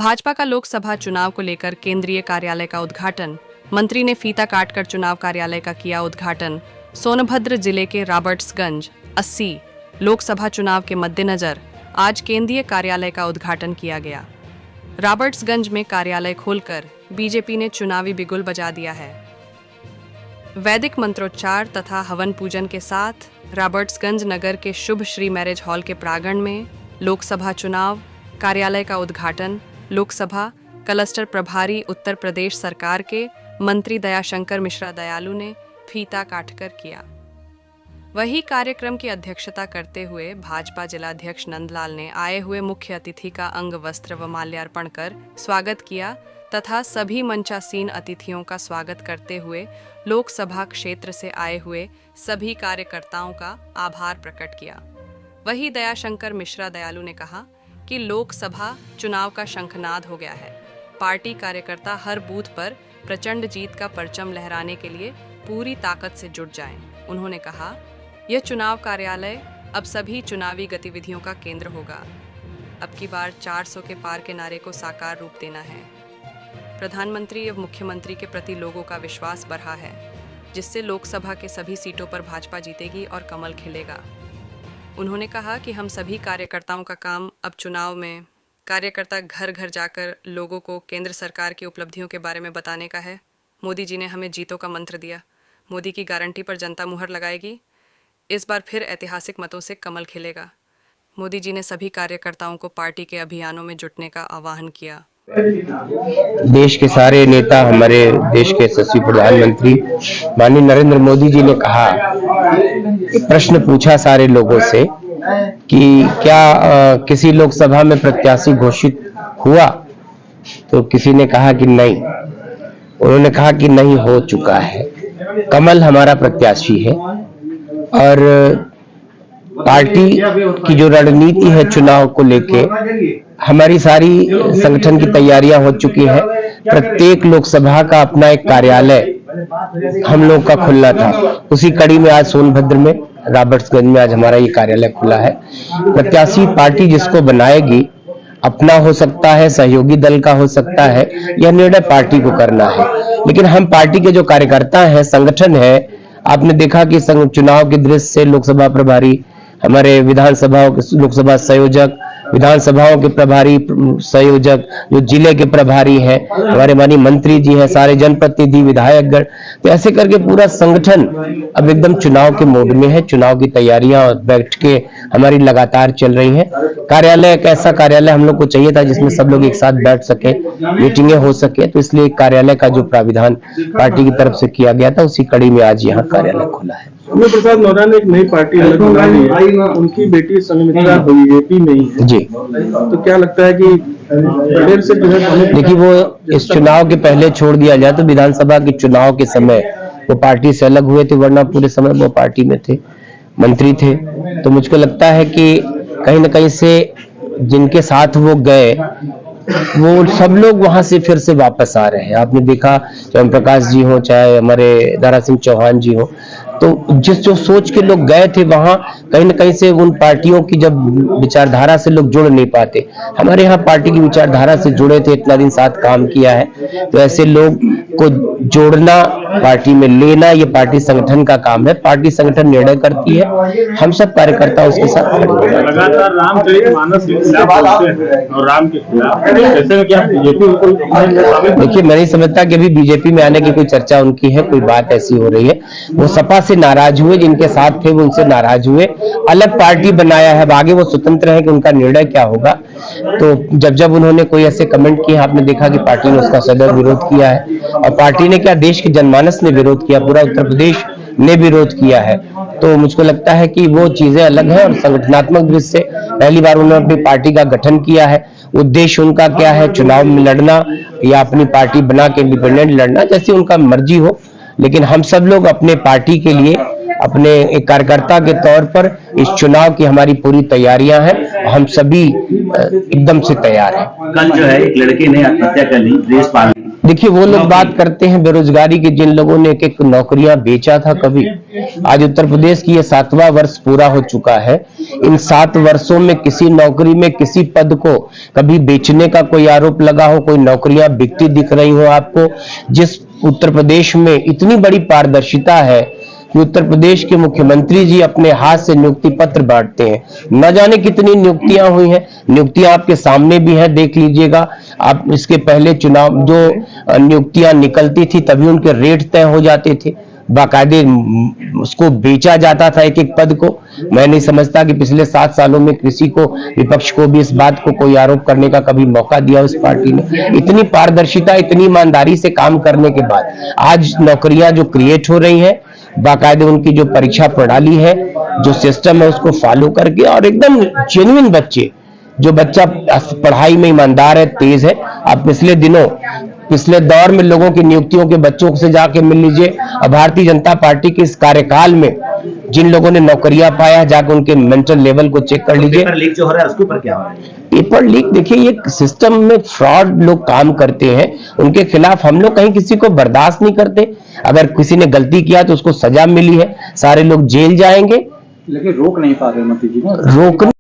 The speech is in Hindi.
भाजपा का लोकसभा चुनाव को लेकर केंद्रीय कार्यालय का उद्घाटन। मंत्री ने फीता काटकर चुनाव कार्यालय का किया उद्घाटन। सोनभद्र जिले के रॉबर्ट्सगंज 80 लोकसभा चुनाव के मद्देनजर आज केंद्रीय कार्यालय का उद्घाटन किया गया। रॉबर्ट्सगंज में कार्यालय खोलकर बीजेपी ने चुनावी बिगुल बजा दिया है। वैदिक मंत्रोच्चार तथा हवन पूजन के साथ रॉबर्ट्सगंज नगर के शुभ श्री मैरिज हॉल के प्रांगण में लोकसभा चुनाव कार्यालय का उद्घाटन लोकसभा क्लस्टर प्रभारी उत्तर प्रदेश सरकार के मंत्री दयाशंकर मिश्रा दयालु ने फीता काटकर किया। वही कार्यक्रम की अध्यक्षता करते हुए भाजपा जिलाध्यक्ष नंदलाल ने आए हुए मुख्य अतिथि का अंग वस्त्र व माल्यार्पण कर स्वागत किया तथा सभी मंचासीन अतिथियों का स्वागत करते हुए लोकसभा क्षेत्र से आए हुए सभी कार्यकर्ताओं का आभार प्रकट किया। वही दयाशंकर मिश्रा दयालु ने कहा कि लोकसभा चुनाव का शंखनाद हो गया है। पार्टी कार्यकर्ता हर बूथ पर प्रचंड जीत का परचम लहराने के लिए पूरी ताकत से जुट जाएं। उन्होंने कहा, यह चुनाव कार्यालय अब सभी चुनावी गतिविधियों का केंद्र होगा। अब की बार 400 के पार के नारे को साकार रूप देना है। प्रधानमंत्री एवं मुख्यमंत्री के प्रति लोगों का विश्वास बढ़ा है, जिससे लोकसभा के सभी सीटों पर भाजपा जीतेगी और कमल खिलेगा। उन्होंने कहा कि हम सभी कार्यकर्ताओं का काम अब चुनाव में कार्यकर्ता घर घर जाकर लोगों को केंद्र सरकार की उपलब्धियों के बारे में बताने का है। मोदी जी ने हमें जीतों का मंत्र दिया। मोदी की गारंटी पर जनता मुहर लगाएगी। इस बार फिर ऐतिहासिक मतों से कमल खिलेगा। मोदी जी ने सभी कार्यकर्ताओं को पार्टी के अभियानों में जुटने का आह्वान किया। देश के सारे नेता, हमारे देश के यशस्वी प्रधानमंत्री माननीय नरेंद्र मोदी जी ने कहा, प्रश्न पूछा सारे लोगों से कि क्या किसी लोकसभा में प्रत्याशी घोषित हुआ, तो किसी ने कहा कि नहीं। उन्होंने कहा कि नहीं, हो चुका है। कमल हमारा प्रत्याशी है और पार्टी की जो रणनीति है चुनाव को लेके, हमारी सारी संगठन की तैयारियां हो चुकी है। प्रत्येक लोकसभा का अपना एक कार्यालय हम लोग का खुलना था। उसी कड़ी में आज सोनभद्र में रॉबर्ट्सगंज में आज हमारा ये कार्यालय खुला है। प्रत्याशी पार्टी जिसको बनाएगी, अपना हो सकता है, सहयोगी दल का हो सकता है, यह निर्णय पार्टी को करना है। लेकिन हम पार्टी के जो कार्यकर्ता हैं, संगठन है, आपने देखा कि चुनाव के दृश्य से लोकसभा प्रभारी, हमारे विधानसभाओं के लोकसभा संयोजक, विधानसभाओं के प्रभारी संयोजक, जो जिले के प्रभारी हैं, हमारे माननीय मंत्री जी हैं, सारे जनप्रतिनिधि, विधायकगण, तो ऐसे करके पूरा संगठन अब एकदम चुनाव के मोड में है। चुनाव की तैयारियां और बैठकें हमारी लगातार चल रही हैं। कार्यालय एक ऐसा कार्यालय हम लोग को चाहिए था जिसमें सब लोग एक साथ बैठ सके, मीटिंगें हो सके, तो इसलिए कार्यालय का जो प्राविधान पार्टी की तरफ से किया गया था, उसी कड़ी में आज यहाँ कार्यालय खुला है। प्रसाद मौर्य ने एक नई पार्टी बना ली है, उनकी बेटी संघमित्रा बीजेपी में ही है जी, तो क्या लगता है कि प्रदेश से जो है, देखिए, वो इस चुनाव के पहले छोड़ दिया जाए तो विधानसभा के चुनाव के समय वो पार्टी से अलग हुए थे, वरना पूरे समय वो पार्टी में थे, मंत्री थे। तो मुझको लगता है कि कहीं न कहीं से जिनके साथ वो गए, वो सब लोग वहां से फिर से वापस आ रहे हैं। आपने देखा, चाहे ओम प्रकाश जी हो, चाहे हमारे दारा सिंह चौहान जी हो, तो जो सोच के लोग गए थे वहां, कहीं न कहीं से उन पार्टियों की जब विचारधारा से लोग जुड़ नहीं पाते। हमारे यहाँ पार्टी की विचारधारा से जुड़े थे, इतना दिन साथ काम किया है, तो ऐसे लोग को जोड़ना, पार्टी में लेना, ये पार्टी संगठन का काम है। पार्टी संगठन निर्णय करती है, हम सब कार्यकर्ता उसके साथ खड़े हैं। लगातार रामचरितमानस और राम के खिलाफ, देखिए, मैं नहीं समझता कि अभी बीजेपी में आने की कोई चर्चा उनकी है, कोई बात ऐसी हो रही है। वो सपा से नाराज हुए, जिनके साथ थे वो उनसे नाराज हुए, अलग पार्टी बनाया है। अब आगे वो स्वतंत्र है कि उनका निर्णय क्या होगा। तो जब उन्होंने कोई ऐसे कमेंट किए, आपने देखा कि पार्टी ने उसका सदैव विरोध किया है, और पार्टी ने क्या, देश के जनमानस ने विरोध किया, पूरा उत्तर प्रदेश ने विरोध किया है। तो मुझको लगता है कि वो चीजें अलग है, और संगठनात्मक दृष्टि से पहली बार उन्होंने अपनी पार्टी का गठन किया है। उद्देश्य उनका क्या है, चुनाव में लड़ना या अपनी पार्टी बना के इंडिपेंडेंट लड़ना, जैसी उनका मर्जी हो। लेकिन हम सब लोग अपने पार्टी के लिए, अपने एक कार्यकर्ता के तौर पर इस चुनाव की हमारी पूरी तैयारियां हैं। हम सभी एकदम से तैयार है। कल जो है एक लड़के ने आत्महत्या कर ली प्रेस पाल। देखिए, वो लोग बात करते हैं बेरोजगारी की, जिन लोगों ने एक एक नौकरियां बेचा था कभी। आज उत्तर प्रदेश की ये 7वां वर्ष पूरा हो चुका है। इन 7 वर्षों में किसी नौकरी में किसी पद को कभी बेचने का कोई आरोप लगा हो, कोई नौकरियां बिकती दिख रही हो आपको? जिस उत्तर प्रदेश में इतनी बड़ी पारदर्शिता है कि उत्तर प्रदेश के मुख्यमंत्री जी अपने हाथ से नियुक्ति पत्र बांटते हैं। न जाने कितनी नियुक्तियां हुई हैं, नियुक्तियां आपके सामने भी हैं, देख लीजिएगा आप। इसके पहले चुनाव जो नियुक्तियां निकलती थी तभी उनके रेट तय हो जाते थे, बाकायदे उसको बेचा जाता था एक एक पद को। मैं नहीं समझता कि पिछले 7 सालों में किसी को, विपक्ष को भी इस बात को कोई आरोप करने का कभी मौका दिया उस पार्टी ने। इतनी पारदर्शिता, इतनी ईमानदारी से काम करने के बाद आज नौकरियां जो क्रिएट हो रही हैं, बाकायदे उनकी जो परीक्षा प्रणाली है, जो सिस्टम है, उसको फॉलो करके, और एकदम जेन्युइन बच्चे, जो बच्चा पढ़ाई में ईमानदार है, तेज है। आप पिछले दौर में लोगों की नियुक्तियों के बच्चों से जाके मिल लीजिए, और भारतीय जनता पार्टी के इस कार्यकाल में जिन लोगों ने नौकरियां पाया, जाकर उनके मेंटल लेवल को चेक कर लीजिए। पेपर लीक जो हो रहा है उसके ऊपर क्या हो रहा है? पेपर लीक, देखिए, ये सिस्टम में फ्रॉड लोग काम करते हैं, उनके खिलाफ हम लोग कहीं किसी को बर्दाश्त नहीं करते। अगर किसी ने गलती किया तो उसको सजा मिली है, सारे लोग जेल जाएंगे, लेकिन रोक नहीं पा रहे मंत्री जी। रोकने